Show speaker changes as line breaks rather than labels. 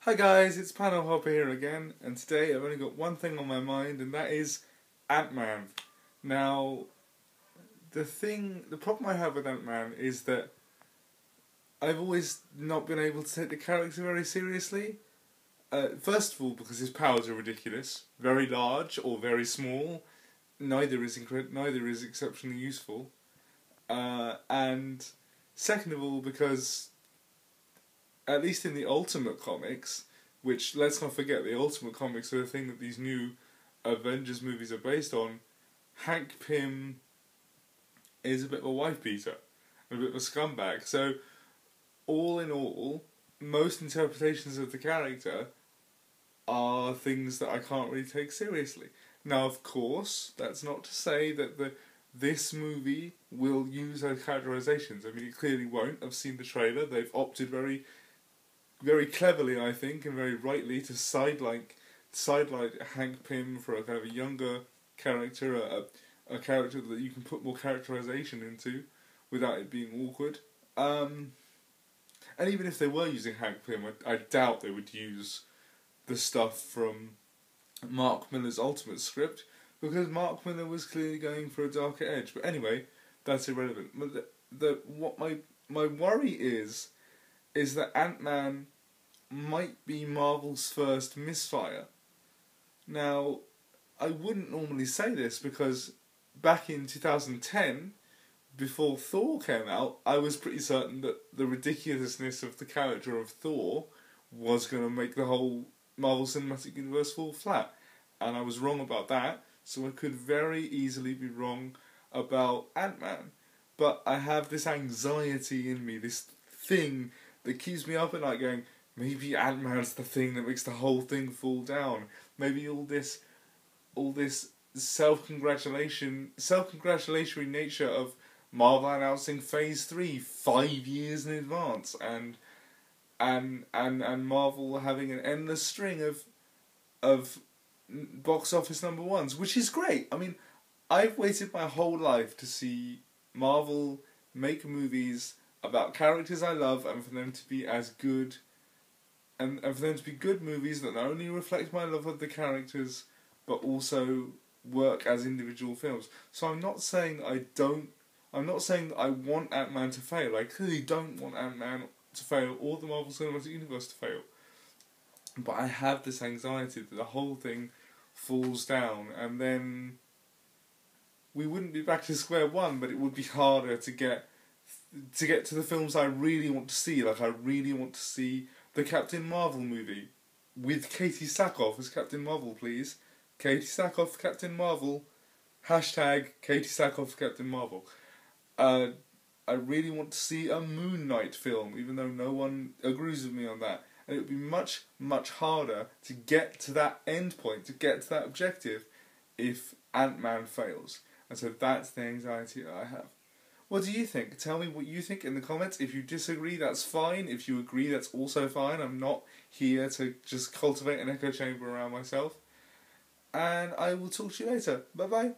Hi guys, it's Panel Hopper here again, and today I've only got one thing on my mind, and that is Ant-Man. Now, the problem I have with Ant-Man is that I've always not been able to take the character very seriously. First of all, because his powers are ridiculous, very large or very small. Neither is exceptionally useful, and second of all, because at least in the Ultimate comics, which, let's not forget, the Ultimate comics are the thing that these new Avengers movies are based on, Hank Pym is a bit of a wife beater, a bit of a scumbag. So, all in all, most interpretations of the character are things that I can't really take seriously. Now, of course, that's not to say that this movie will use those characterizations. I mean, it clearly won't. I've seen the trailer. They've opted very cleverly, I think, and very rightly, to sidelight Hank Pym for a kind of a younger character, a character that you can put more characterization into without it being awkward. And even if they were using Hank Pym, I doubt they would use the stuff from Mark Millar's Ultimate script, because Mark Millar was clearly going for a darker edge. But anyway, that's irrelevant. But what my worry is that Ant-Man might be Marvel's first Misfire. Now, I wouldn't normally say this because back in 2010, before Thor came out, I was pretty certain that the ridiculousness of the character of Thor was going to make the whole Marvel Cinematic Universe fall flat. And I was wrong about that, so I could very easily be wrong about Ant-Man. But I have this anxiety in me, this thing that keeps me up at night going, maybe Ant-Man's the thing that makes the whole thing fall down. Maybe all this self-congratulatory nature of Marvel announcing Phase 3 5 years in advance, and Marvel having an endless string of box office number ones, which is great. I mean, I've waited my whole life to see Marvel make movies about characters I love, and for them to be as good, and for them to be good movies that not only reflect my love of the characters, but also work as individual films. So I'm not saying that I want Ant-Man to fail. I clearly don't want Ant-Man to fail, or the Marvel Cinematic Universe to fail. But I have this anxiety that the whole thing falls down, and then we wouldn't be back to square one, but it would be harder to get to the films I really want to see. Like, I really want to see the Captain Marvel movie with Katie Sackhoff as Captain Marvel, please. Katie Sackhoff, Captain Marvel. Hashtag Katie Sackhoff, Captain Marvel. I really want to see a Moon Knight film, even though no one agrees with me on that. And it would be much, much harder to get to that end point, to get to that objective, if Ant-Man fails. And so that's the anxiety that I have. What do you think? Tell me what you think in the comments. If you disagree, that's fine. If you agree, that's also fine. I'm not here to just cultivate an echo chamber around myself. And I will talk to you later. Bye-bye.